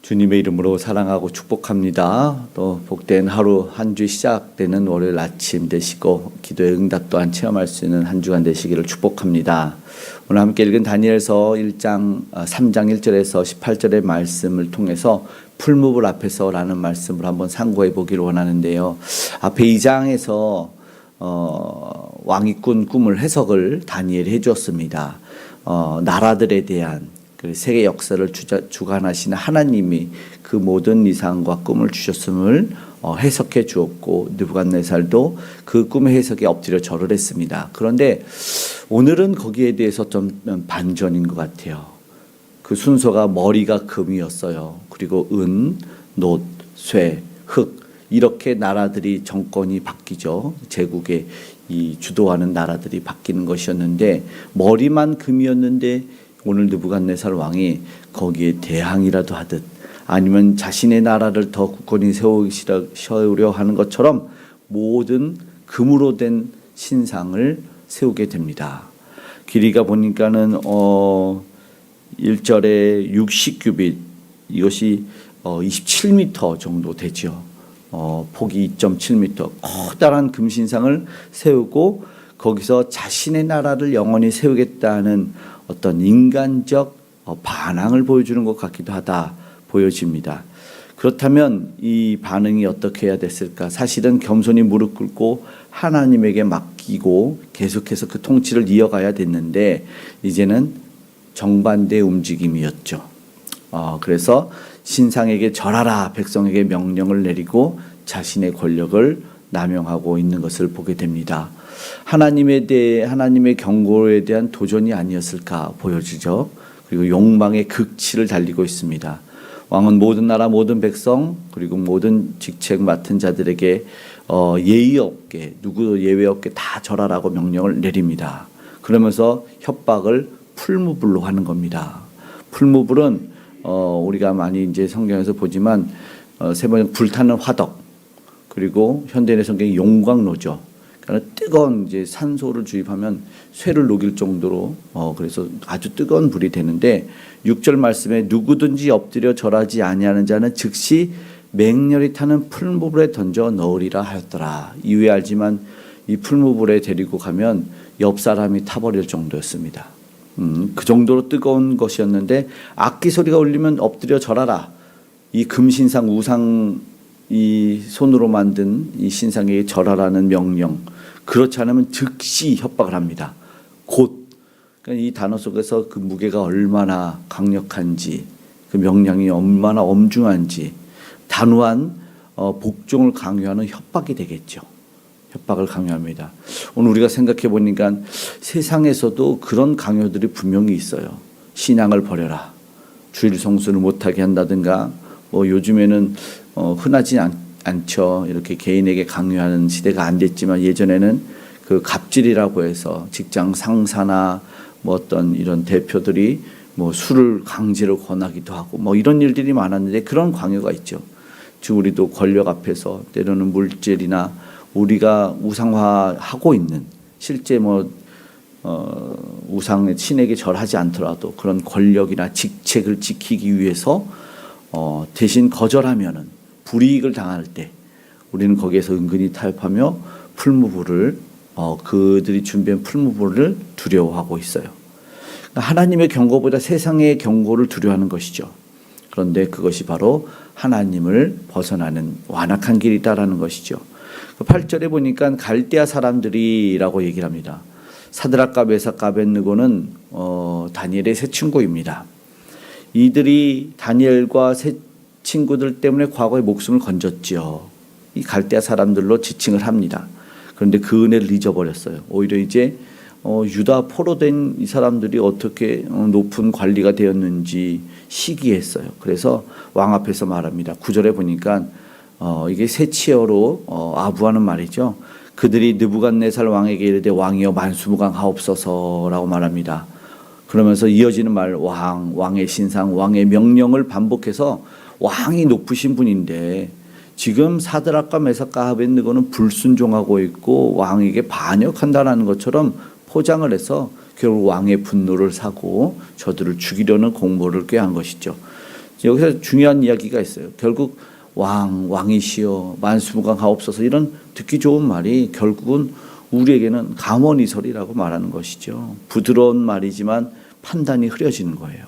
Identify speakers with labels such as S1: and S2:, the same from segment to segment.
S1: 주님의 이름으로 사랑하고 축복합니다. 또 복된 하루 한 주 시작되는 월요일 아침 되시고 기도의 응답 또한 체험할 수 있는 한 주간 되시기를 축복합니다. 오늘 함께 읽은 다니엘서 1장 3장 1절에서 18절의 말씀을 통해서 풀무불 앞에서라는 말씀을 한번 상고해 보기를 원하는데요. 앞에 2장에서 왕이 꾼 꿈을 해석을 다니엘이 해주었습니다. 나라들에 대한 세계 역사를 주관하시는 하나님이 그 모든 이상과 꿈을 주셨음을 해석해 주었고, 느부갓네살도 그 꿈의 해석에 엎드려 절을 했습니다. 그런데 오늘은 거기에 대해서 좀 반전인 것 같아요. 그 순서가 머리가 금이었어요. 그리고 은, 놋, 쇠, 흙, 이렇게 나라들이 정권이 바뀌죠. 제국의 이 주도하는 나라들이 바뀌는 것이었는데, 머리만 금이었는데 오늘 느부갓네살 왕이 거기에 대항이라도 하듯, 아니면 자신의 나라를 더 굳건히 세우려 하는 것처럼 모든 금으로 된 신상을 세우게 됩니다. 길이가 보니까는 1절에 60규빗, 이것이 27m 정도 되죠. 폭이 2.7m, 커다란 금신상을 세우고 거기서 자신의 나라를 영원히 세우겠다는 어떤 인간적 반항을 보여주는 것 같기도 하다 보여집니다. 그렇다면 이 반응이 어떻게 해야 됐을까? 사실은 겸손히 무릎 꿇고 하나님에게 맡기고 계속해서 그 통치를 이어가야 됐는데, 이제는 정반대의 움직임이었죠. 그래서 신상에게 절하라, 백성에게 명령을 내리고 자신의 권력을 남용하고 있는 것을 보게 됩니다. 하나님의 경고에 대한 도전이 아니었을까 보여지죠. 그리고 욕망의 극치를 달리고 있습니다. 왕은 모든 나라, 모든 백성, 그리고 모든 직책 맡은 자들에게 예의 없게, 누구도 예외 없게 다 절하라고 명령을 내립니다. 그러면서 협박을 풀무불로 하는 겁니다. 풀무불은 우리가 많이 이제 성경에서 보지만 세 번 불타는 화덕, 그리고 현대인의 성경이 용광로죠. 그러니까 뜨거운 이제 산소를 주입하면 쇠를 녹일 정도로 그래서 아주 뜨거운 불이 되는데, 6절 말씀에 누구든지 엎드려 절하지 아니하는 자는 즉시 맹렬히 타는 풀무불에 던져 넣으리라 하였더라. 이후에 알지만 이 풀무불에 데리고 가면 옆 사람이 타버릴 정도였습니다. 그 정도로 뜨거운 것이었는데, 악기 소리가 울리면 엎드려 절하라. 이 금신상 우상, 이 손으로 만든 이 신상에게 절하라는 명령, 그렇지 않으면 즉시 협박을 합니다. 곧. 그러니까 이 단어 속에서 그 무게가 얼마나 강력한지, 그 명령이 얼마나 엄중한지, 단호한 복종을 강요하는 협박이 되겠죠. 협박을 강요합니다. 오늘 우리가 생각해 보니까 세상에서도 그런 강요들이 분명히 있어요. 신앙을 버려라, 주일 성수를 못하게 한다든가, 요즘에는 흔하지 않죠. 이렇게 개인에게 강요하는 시대가 안 됐지만, 예전에는 그 갑질이라고 해서 직장 상사나 어떤 이런 대표들이 술을 강제로 권하기도 하고 이런 일들이 많았는데, 그런 강요가 있죠. 지금 우리도 권력 앞에서 때로는 물질이나 우리가 우상화하고 있는, 실제 우상의 신에게 절하지 않더라도 그런 권력이나 직책을 지키기 위해서 대신 거절하면은 불이익을 당할 때 우리는 거기에서 은근히 타협하며 풀무불을 그들이 준비한 풀무불을 두려워하고 있어요. 하나님의 경고보다 세상의 경고를 두려워하는 것이죠. 그런데 그것이 바로 하나님을 벗어나는 완악한 길이다라는 것이죠. 8절에 보니까 갈대아 사람들이라고 얘기를 합니다. 사드락과 메삭과 아벳느고는 다니엘의 세 친구입니다. 이들이 다니엘과 세 친구들 때문에 과거에 목숨을 건졌지요. 이 갈대아 사람들로 지칭을 합니다. 그런데 그 은혜를 잊어버렸어요. 오히려 이제 유다 포로된 이 사람들이 어떻게 높은 관리가 되었는지 시기했어요. 그래서 왕 앞에서 말합니다. 9절에 보니까 이게 세치어로 아부하는 말이죠. 그들이 느부갓네살 왕에게 이르되 왕이여 만수무강하옵소서라고 말합니다. 그러면서 이어지는 말, 왕의 신상, 왕의 명령을 반복해서, 왕이 높으신 분인데 지금 사드락과 메삭과 아벳느고는 불순종하고 있고 왕에게 반역한다는 것처럼 포장을 해서 결국 왕의 분노를 사고 저들을 죽이려는 공모를 꾀한 것이죠. 여기서 중요한 이야기가 있어요. 결국 왕이시여 만수무강하옵소서 이런 듣기 좋은 말이 결국은 우리에게는 감언이설이라고 말하는 것이죠. 부드러운 말이지만 판단이 흐려지는 거예요.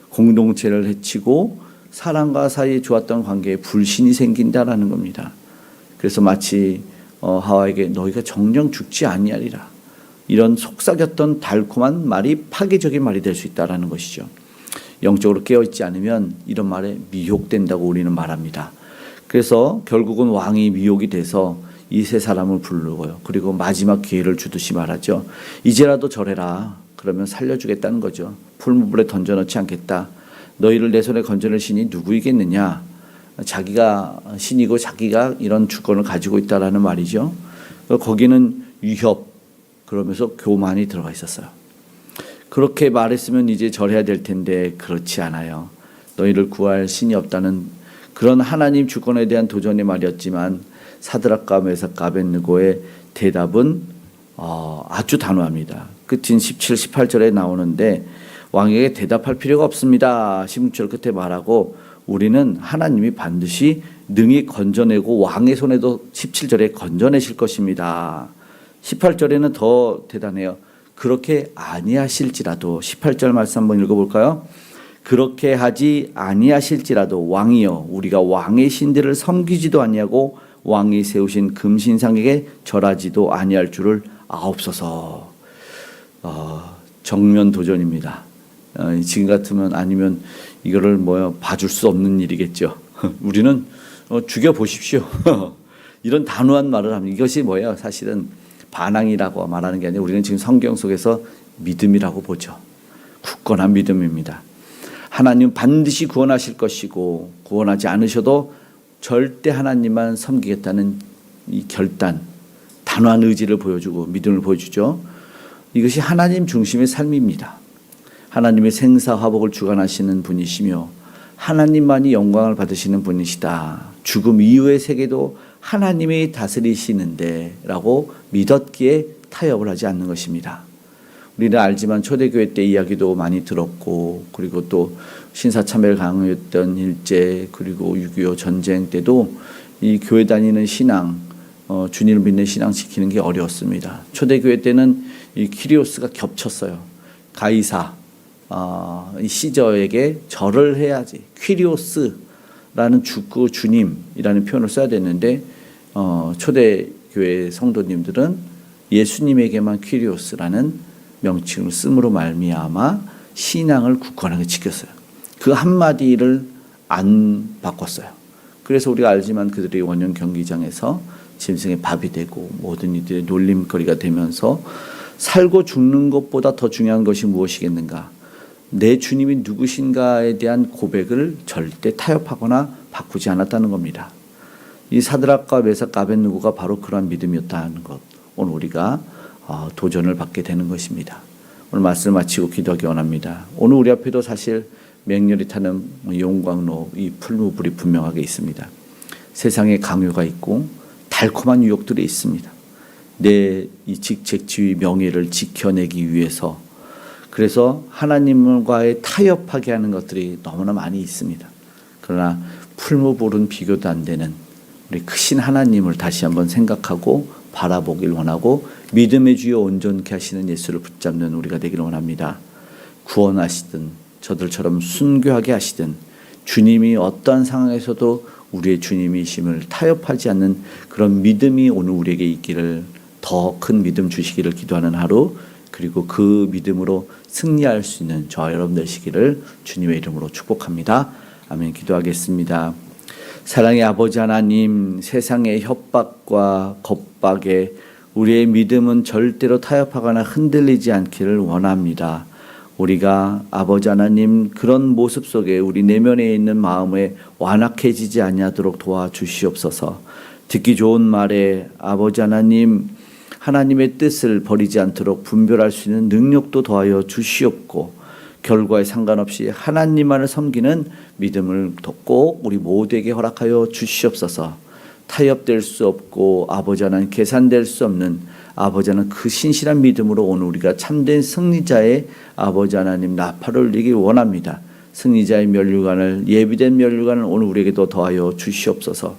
S1: 공동체를 해치고 사람과 사이에 좋았던 관계에 불신이 생긴다라는 겁니다. 그래서 마치 하와에게 너희가 정령 죽지 아니하리라 이런 속삭였던 달콤한 말이 파괴적인 말이 될 수 있다라는 것이죠. 영적으로 깨어있지 않으면 이런 말에 미혹된다고 우리는 말합니다. 그래서 결국은 왕이 미혹이 돼서 이 세 사람을 부르고요. 그리고 마지막 기회를 주듯이 말하죠. 이제라도 절해라. 그러면 살려주겠다는 거죠. 풀무불에 던져넣지 않겠다. 너희를 내 손에 건져낼 신이 누구이겠느냐. 자기가 신이고 자기가 이런 주권을 가지고 있다라는 말이죠. 거기는 위협 그러면서 교만이 들어가 있었어요. 그렇게 말했으면 이제 절해야 될 텐데 그렇지 않아요. 너희를 구할 신이 없다는 그런 하나님 주권에 대한 도전의 말이었지만 사드락과 메삭과 아벳느고의 대답은 아주 단호합니다. 끝인 17, 18절에 나오는데 왕에게 대답할 필요가 없습니다. 16절 끝에 말하고 우리는 하나님이 반드시 능히 건져내고 왕의 손에도 17절에 건져내실 것입니다. 18절에는 더 대단해요. 그렇게 아니하실지라도 18절 말씀 한번 읽어볼까요? 그렇게 하지 아니하실지라도 왕이여 우리가 왕의 신들을 섬기지도 아니하고 왕이 세우신 금신상에게 절하지도 아니할 줄을 아옵소서. 정면 도전입니다. 지금 같으면 아니면 이거를 봐줄 수 없는 일이겠죠. 우리는 죽여보십시오. 이런 단호한 말을 합니다. 이것이 사실은 반항이라고 말하는 게 아니라 우리는 지금 성경 속에서 믿음이라고 보죠. 굳건한 믿음입니다. 하나님 반드시 구원하실 것이고 구원하지 않으셔도 절대 하나님만 섬기겠다는 이 결단, 단호한 의지를 보여주고 믿음을 보여주죠. 이것이 하나님 중심의 삶입니다. 하나님의 생사화복을 주관하시는 분이시며 하나님만이 영광을 받으시는 분이시다. 죽음 이후의 세계도 하나님이 다스리시는데 라고 믿었기에 타협을 하지 않는 것입니다. 우리는 알지만 초대교회 때 이야기도 많이 들었고 그리고 또 신사참배를 강요했던 일제 그리고 6.25 전쟁 때도 이 교회 다니는 신앙 주님을 믿는 신앙 지키는 게 어려웠습니다. 초대교회 때는 이 키리오스가 겹쳤어요. 가이사 이 시저에게 절을 해야지 퀴리오스라는 주님이라는 표현을 써야 됐는데 초대교회 성도님들은 예수님에게만 퀴리오스라는 명칭을 씀으로 말미암아 신앙을 굳건하게 지켰어요. 그 한마디를 안 바꿨어요. 그래서 우리가 알지만 그들이 원형 경기장에서 짐승의 밥이 되고 모든 이들의 놀림거리가 되면서 살고 죽는 것보다 더 중요한 것이 무엇이겠는가? 내 주님이 누구신가에 대한 고백을 절대 타협하거나 바꾸지 않았다는 겁니다. 이 사드락과 메삭과 아벳느고가 바로 그러한 믿음이었다는 것. 오늘 우리가 도전을 받게 되는 것입니다. 오늘 말씀을 마치고 기도하기 원합니다. 오늘 우리 앞에도 사실 맹렬히 타는 용광로 이 풀무불이 분명하게 있습니다. 세상에 강요가 있고 달콤한 유혹들이 있습니다. 내 이 직책, 지위, 명예를 지켜내기 위해서 그래서 하나님과의 타협하게 하는 것들이 너무나 많이 있습니다. 그러나 풀무불은 비교도 안 되는 우리 크신 하나님을 다시 한번 생각하고 바라보길 원하고 믿음의 주여 온전케 하시는 예수를 붙잡는 우리가 되기를 원합니다. 구원하시든 저들처럼 순교하게 하시든 주님이 어떠한 상황에서도 우리의 주님이심을 타협하지 않는 그런 믿음이 오늘 우리에게 있기를 더 큰 믿음 주시기를 기도하는 하루 그리고 그 믿음으로 승리할 수 있는 저와 여러분 되시기를 주님의 이름으로 축복합니다. 아멘. 기도하겠습니다. 사랑의 아버지 하나님, 세상의 협박과 겁박에 우리의 믿음은 절대로 타협하거나 흔들리지 않기를 원합니다. 우리가 아버지 하나님 그런 모습 속에 우리 내면에 있는 마음에 완악해지지 아니하도록 도와주시옵소서. 듣기 좋은 말에 아버지 하나님 하나님의 뜻을 버리지 않도록 분별할 수 있는 능력도 더하여 주시옵고 결과에 상관없이 하나님만을 섬기는 믿음을 꼭 우리 모두에게 허락하여 주시옵소서. 타협될 수 없고 아버지 하나님 계산될 수 없는 아버지 하나님 그 신실한 믿음으로 오늘 우리가 참된 승리자의 아버지 하나님 나팔을 올리기 원합니다. 승리자의 면류관을, 예비된 면류관을 오늘 우리에게도 더하여 주시옵소서.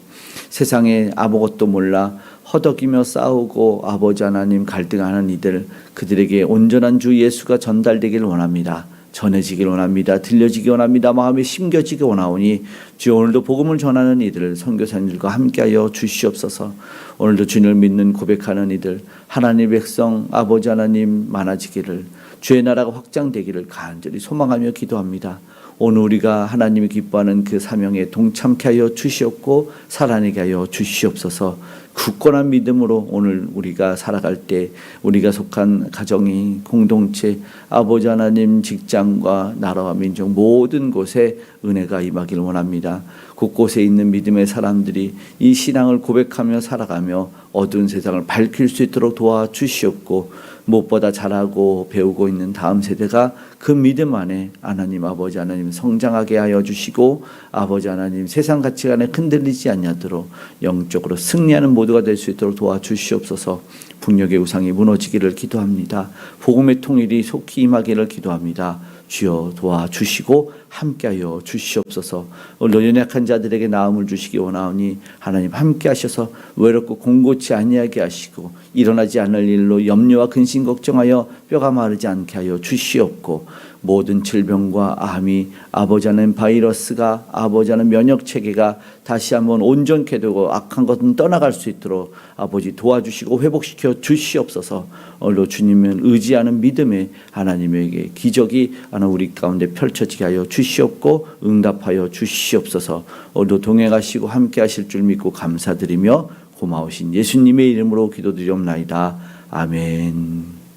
S1: 세상에 아무것도 몰라 허덕이며 싸우고 아버지 하나님 갈등하는 이들, 그들에게 온전한 주 예수가 전달되길 원합니다. 전해지길 원합니다. 들려지기 원합니다. 마음에 심겨지기 원하오니 주여, 오늘도 복음을 전하는 이들, 선교사님들과 함께하여 주시옵소서. 오늘도 주님을 믿는 고백하는 이들, 하나님의 백성 아버지 하나님 많아지기를, 주의 나라가 확장되기를 간절히 소망하며 기도합니다. 오늘 우리가 하나님이 기뻐하는 그 사명에 동참케 하여 주시옵고 살아내게 하여 주시옵소서. 굳건한 믿음으로 오늘 우리가 살아갈 때 우리가 속한 가정이, 공동체, 아버지 하나님, 직장과 나라와 민족 모든 곳에 은혜가 임하기를 원합니다. 곳곳에 있는 믿음의 사람들이 이 신앙을 고백하며 살아가며 어두운 세상을 밝힐 수 있도록 도와주시옵고, 무엇보다 잘하고 배우고 있는 다음 세대가 그 믿음 안에 하나님 아버지 하나님 성장하게 하여 주시고, 아버지 하나님 세상 가치관에 흔들리지 않도록 영적으로 승리하는 모두가 될 수 있도록 도와주시옵소서. 북녘의 우상이 무너지기를 기도합니다. 복음의 통일이 속히 임하기를 기도합니다. 주여 도와주시고 함께하여 주시옵소서. 오늘 연약한 자들에게 나음을 주시기 원하오니 하나님 함께하셔서 외롭고 공고치 아니하게 하시고, 일어나지 않을 일로 염려와 근심 걱정하여 뼈가 마르지 않게 하여 주시옵고, 모든 질병과 암이, 아버지 하나님 바이러스가, 아버지 하나님 면역체계가 다시 한번 온전케 되고 악한 것은 떠나갈 수 있도록 아버지 도와주시고 회복시켜 주시옵소서. 오늘도 주님을 의지하는 믿음에 하나님에게 기적이 하나 우리 가운데 펼쳐지게 하여 주시옵고 응답하여 주시옵소서. 오늘도 동행하시고 함께 하실 줄 믿고 감사드리며 고마우신 예수님의 이름으로 기도드리옵나이다. 아멘.